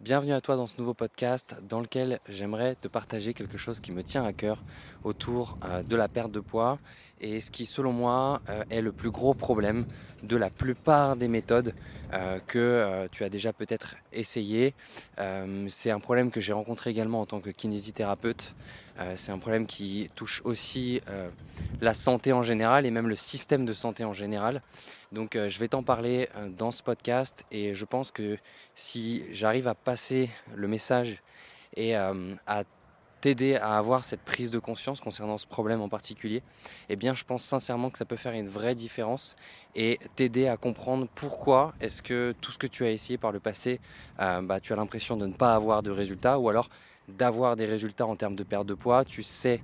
Bienvenue à toi dans ce nouveau podcast dans lequel j'aimerais te partager quelque chose qui me tient à cœur autour de la perte de poids et ce qui selon moi est le plus gros problème de la plupart des méthodes que tu as déjà peut-être essayé. C'est un problème que j'ai rencontré également en tant que kinésithérapeute. C'est un problème qui touche aussi la santé en général et même le système de santé en général. Donc je vais t'en parler dans ce podcast et je pense que si j'arrive à passer le message et à t'aider à avoir cette prise de conscience concernant ce problème en particulier, eh bien je pense sincèrement que ça peut faire une vraie différence et t'aider à comprendre pourquoi est-ce que tout ce que tu as essayé par le passé, tu as l'impression de ne pas avoir de résultats ou alors d'avoir des résultats en termes de perte de poids. Tu sais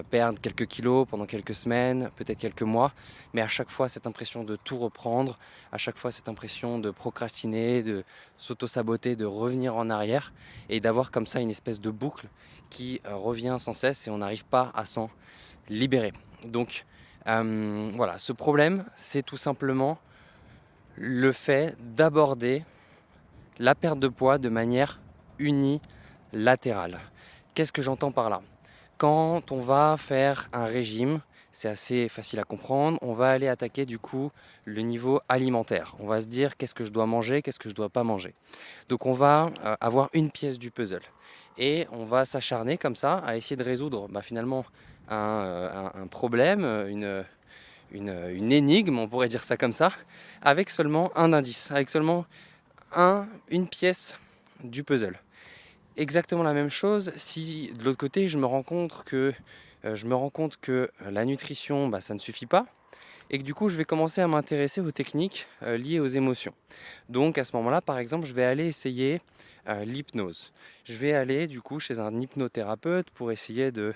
perdre quelques kilos pendant quelques semaines, peut-être quelques mois, mais à chaque fois cette impression de tout reprendre, à chaque fois cette impression de procrastiner, de s'auto-saboter, de revenir en arrière et d'avoir comme ça une espèce de boucle qui revient sans cesse et on n'arrive pas à s'en libérer. Donc voilà, ce problème, c'est tout simplement le fait d'aborder la perte de poids de manière unilatérale. Qu'est-ce que j'entends par là? Quand on va faire un régime, c'est assez facile à comprendre, on va aller attaquer du coup le niveau alimentaire. On va se dire qu'est-ce que je dois manger, qu'est-ce que je ne dois pas manger. Donc on va avoir une pièce du puzzle et on va s'acharner comme ça à essayer de résoudre finalement un problème, une énigme, on pourrait dire ça comme ça, avec seulement un indice, avec seulement une pièce du puzzle. Exactement la même chose si de l'autre côté je me rends compte que la nutrition ça ne suffit pas et que du coup je vais commencer à m'intéresser aux techniques liées aux émotions. Donc à ce moment-là, par exemple, je vais aller essayer l'hypnose. Je vais aller du coup chez un hypnothérapeute pour essayer de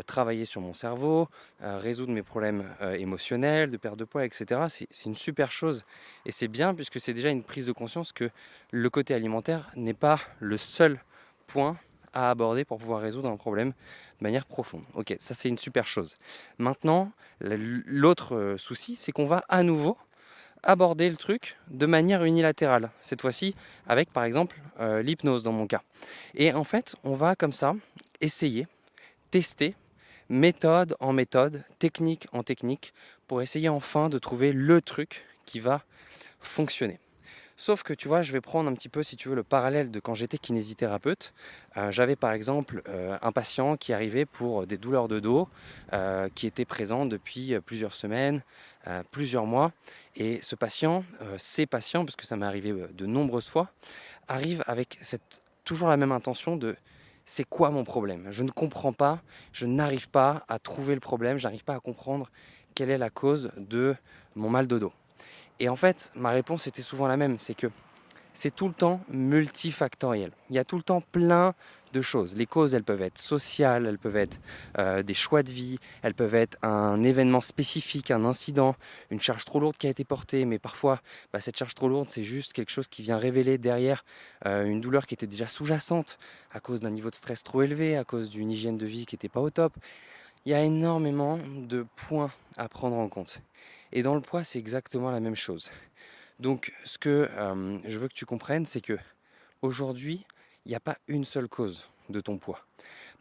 travailler sur mon cerveau, résoudre mes problèmes émotionnels, de perte de poids, etc. C'est une super chose et c'est bien puisque c'est déjà une prise de conscience que le côté alimentaire n'est pas le seul point à aborder pour pouvoir résoudre un problème de manière profonde. Ok, ça c'est une super chose. Maintenant, l'autre souci, c'est qu'on va à nouveau aborder le truc de manière unilatérale. Cette fois-ci, avec par exemple l'hypnose dans mon cas. Et en fait, on va comme ça essayer, tester, méthode en méthode, technique en technique, pour essayer enfin de trouver le truc qui va fonctionner. Sauf que tu vois, je vais prendre un petit peu, si tu veux, le parallèle de quand j'étais kinésithérapeute. J'avais par exemple un patient qui arrivait pour des douleurs de dos, qui étaient présentes depuis plusieurs semaines, plusieurs mois. Et ce patient, ces patients, parce que ça m'est arrivé de nombreuses fois, arrivent avec toujours la même intention de c'est quoi mon problème? Je ne comprends pas, je n'arrive pas à trouver le problème, je n'arrive pas à comprendre quelle est la cause de mon mal de dos. Et en fait, ma réponse était souvent la même, c'est que c'est tout le temps multifactoriel. Il y a tout le temps plein de choses. Les causes, elles peuvent être sociales, elles peuvent être des choix de vie, elles peuvent être un événement spécifique, un incident, une charge trop lourde qui a été portée, mais parfois, cette charge trop lourde, c'est juste quelque chose qui vient révéler derrière une douleur qui était déjà sous-jacente à cause d'un niveau de stress trop élevé, à cause d'une hygiène de vie qui n'était pas au top. Il y a énormément de points à prendre en compte. Et dans le poids, c'est exactement la même chose. Donc, ce que je veux que tu comprennes, c'est que aujourd'hui, il n'y a pas une seule cause de ton poids.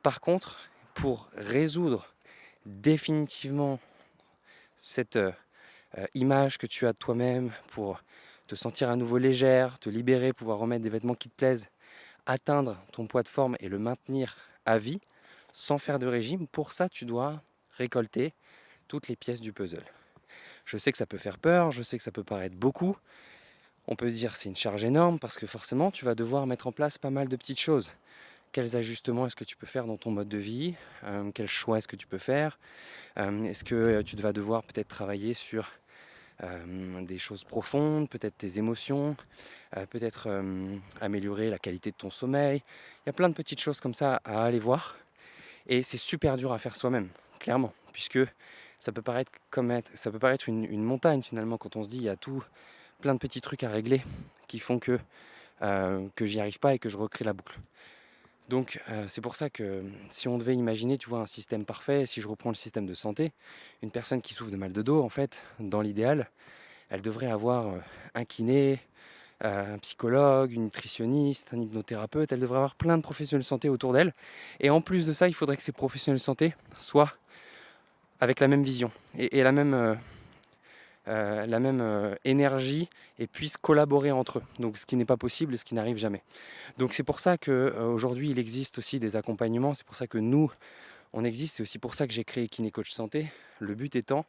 Par contre, pour résoudre définitivement cette image que tu as de toi-même, pour te sentir à nouveau légère, te libérer, pouvoir remettre des vêtements qui te plaisent, atteindre ton poids de forme et le maintenir à vie, sans faire de régime, pour ça, tu dois récolter toutes les pièces du puzzle. Je sais que ça peut faire peur, je sais que ça peut paraître beaucoup. On peut se dire c'est une charge énorme parce que forcément tu vas devoir mettre en place pas mal de petites choses. Quels ajustements est-ce que tu peux faire dans ton mode de vie? Quels choix est-ce que tu peux faire? Est-ce que tu vas devoir peut-être travailler sur des choses profondes, peut-être tes émotions, peut-être améliorer la qualité de ton sommeil? Il y a plein de petites choses comme ça à aller voir et c'est super dur à faire soi-même, clairement, puisque ça peut paraître une montagne finalement quand on se dit il y a tout plein de petits trucs à régler qui font que j'y arrive pas et que je recrée la boucle. Donc c'est pour ça que si on devait imaginer, tu vois, un système parfait, si je reprends le système de santé, une personne qui souffre de mal de dos, en fait, dans l'idéal, elle devrait avoir un kiné, un psychologue, une nutritionniste, un hypnothérapeute. Elle devrait avoir plein de professionnels de santé autour d'elle. Et en plus de ça, il faudrait que ces professionnels de santé soient avec la même vision et la même énergie et puissent collaborer entre eux. Donc ce qui n'est pas possible, ce qui n'arrive jamais. Donc c'est pour ça qu'aujourd'hui il existe aussi des accompagnements, c'est pour ça que nous on existe, c'est aussi pour ça que j'ai créé Kiné Coach Santé. Le but étant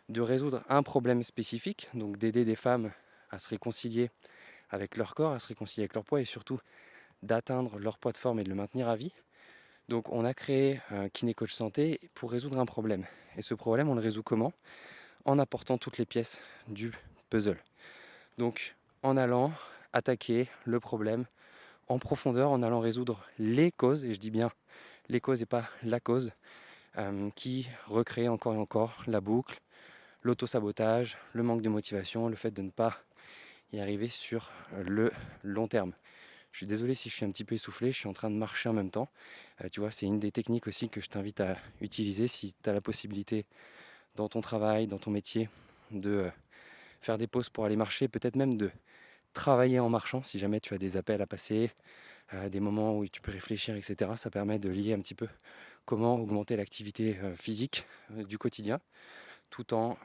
de résoudre un problème spécifique, donc d'aider des femmes à se réconcilier avec leur corps, à se réconcilier avec leur poids et surtout d'atteindre leur poids de forme et de le maintenir à vie. Donc on a créé Kiné Coach Santé pour résoudre un problème. Et ce problème on le résout comment ? En apportant toutes les pièces du puzzle. Donc en allant attaquer le problème en profondeur, en allant résoudre les causes, et je dis bien les causes et pas la cause, qui recrée encore et encore la boucle, l'auto-sabotage, le manque de motivation, le fait de ne pas y arriver sur le long terme. Je suis désolé si je suis un petit peu essoufflé, je suis en train de marcher en même temps. Tu vois, c'est une des techniques aussi que je t'invite à utiliser si tu as la possibilité dans ton travail, dans ton métier, de faire des pauses pour aller marcher, peut-être même de travailler en marchant si jamais tu as des appels à passer, des moments où tu peux réfléchir, etc. Ça permet de lier un petit peu comment augmenter l'activité physique du quotidien, tout en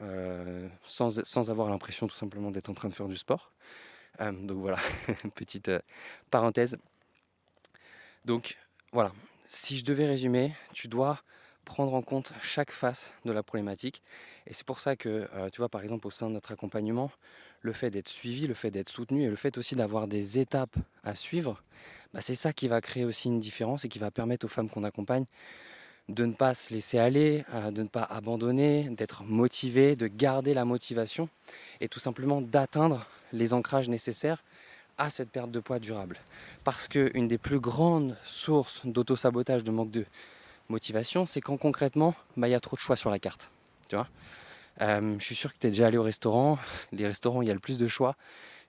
sans avoir l'impression tout simplement d'être en train de faire du sport. Donc voilà, petite parenthèse. Donc voilà, si je devais résumer, tu dois prendre en compte chaque face de la problématique. Et c'est pour ça que, tu vois, par exemple, au sein de notre accompagnement, le fait d'être suivi, le fait d'être soutenu et le fait aussi d'avoir des étapes à suivre, bah, c'est ça qui va créer aussi une différence et qui va permettre aux femmes qu'on accompagne de ne pas se laisser aller, de ne pas abandonner, d'être motivées, de garder la motivation et tout simplement d'atteindre les ancrages nécessaires à cette perte de poids durable. Parce qu'une des plus grandes sources d'auto-sabotage, de manque de motivation, c'est quand concrètement, bah, y a trop de choix sur la carte. Tu vois, je suis sûr que tu es déjà allé au restaurant. Les restaurants, il y a le plus de choix.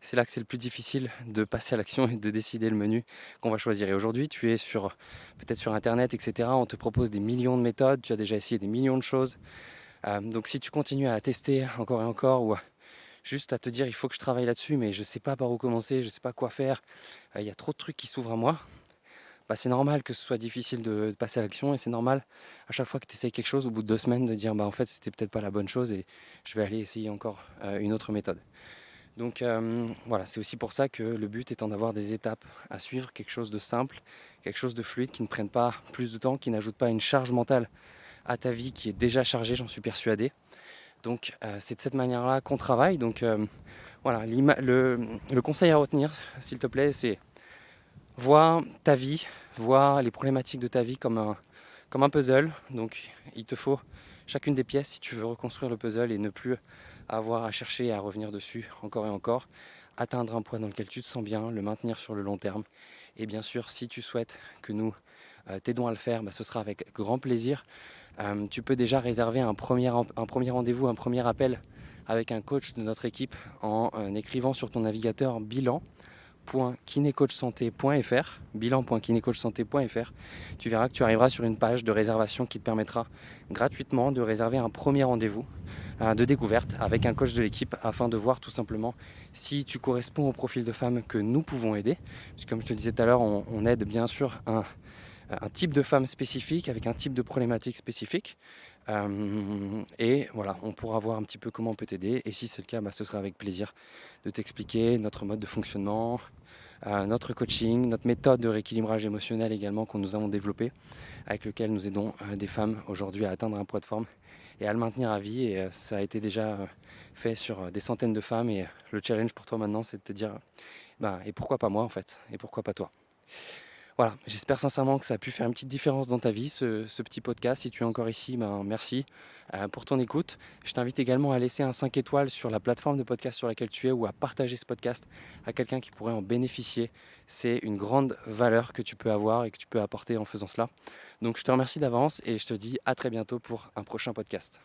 C'est là que c'est le plus difficile de passer à l'action et de décider le menu qu'on va choisir. Et aujourd'hui, tu es peut-être sur Internet, etc. On te propose des millions de méthodes. Tu as déjà essayé des millions de choses. Donc si tu continues à tester encore et encore ou juste à te dire il faut que je travaille là-dessus, mais je ne sais pas par où commencer, je ne sais pas quoi faire, il y a trop de trucs qui s'ouvrent à moi, bah, c'est normal que ce soit difficile de passer à l'action et c'est normal à chaque fois que tu essayes quelque chose, au bout de 2 semaines, de dire bah en fait c'était peut-être pas la bonne chose et je vais aller essayer encore une autre méthode. Donc voilà, c'est aussi pour ça que le but étant d'avoir des étapes à suivre, quelque chose de simple, quelque chose de fluide, qui ne prenne pas plus de temps, qui n'ajoute pas une charge mentale à ta vie qui est déjà chargée, j'en suis persuadé. Donc c'est de cette manière-là qu'on travaille. Donc voilà, le conseil à retenir, s'il te plaît, c'est voir ta vie, voir les problématiques de ta vie comme un puzzle. Donc il te faut chacune des pièces si tu veux reconstruire le puzzle et ne plus avoir à chercher et à revenir dessus encore et encore. Atteindre un poids dans lequel tu te sens bien, le maintenir sur le long terme. Et bien sûr, si tu souhaites que nous t'aidons à le faire, bah, ce sera avec grand plaisir. Tu peux déjà réserver un premier rendez-vous, un premier appel avec un coach de notre équipe en écrivant sur ton navigateur bilan.kinecoachsanté.fr. Tu verras que tu arriveras sur une page de réservation qui te permettra gratuitement de réserver un premier rendez-vous de découverte avec un coach de l'équipe afin de voir tout simplement si tu corresponds au profil de femme que nous pouvons aider. Puisque comme je te le disais tout à l'heure, on aide bien sûr un type de femme spécifique avec un type de problématique spécifique. Et voilà, on pourra voir un petit peu comment on peut t'aider. Et si c'est le cas, bah, ce sera avec plaisir de t'expliquer notre mode de fonctionnement, notre coaching, notre méthode de rééquilibrage émotionnel également qu'on nous avons développé, avec lequel nous aidons des femmes aujourd'hui à atteindre un poids de forme et à le maintenir à vie. Et ça a été déjà fait sur des centaines de femmes. Et le challenge pour toi maintenant, c'est de te dire, et pourquoi pas moi en fait, et pourquoi pas toi. Voilà, j'espère sincèrement que ça a pu faire une petite différence dans ta vie, ce petit podcast. Si tu es encore ici, merci pour ton écoute. Je t'invite également à laisser un 5 étoiles sur la plateforme de podcast sur laquelle tu es ou à partager ce podcast à quelqu'un qui pourrait en bénéficier. C'est une grande valeur que tu peux avoir et que tu peux apporter en faisant cela. Donc je te remercie d'avance et je te dis à très bientôt pour un prochain podcast.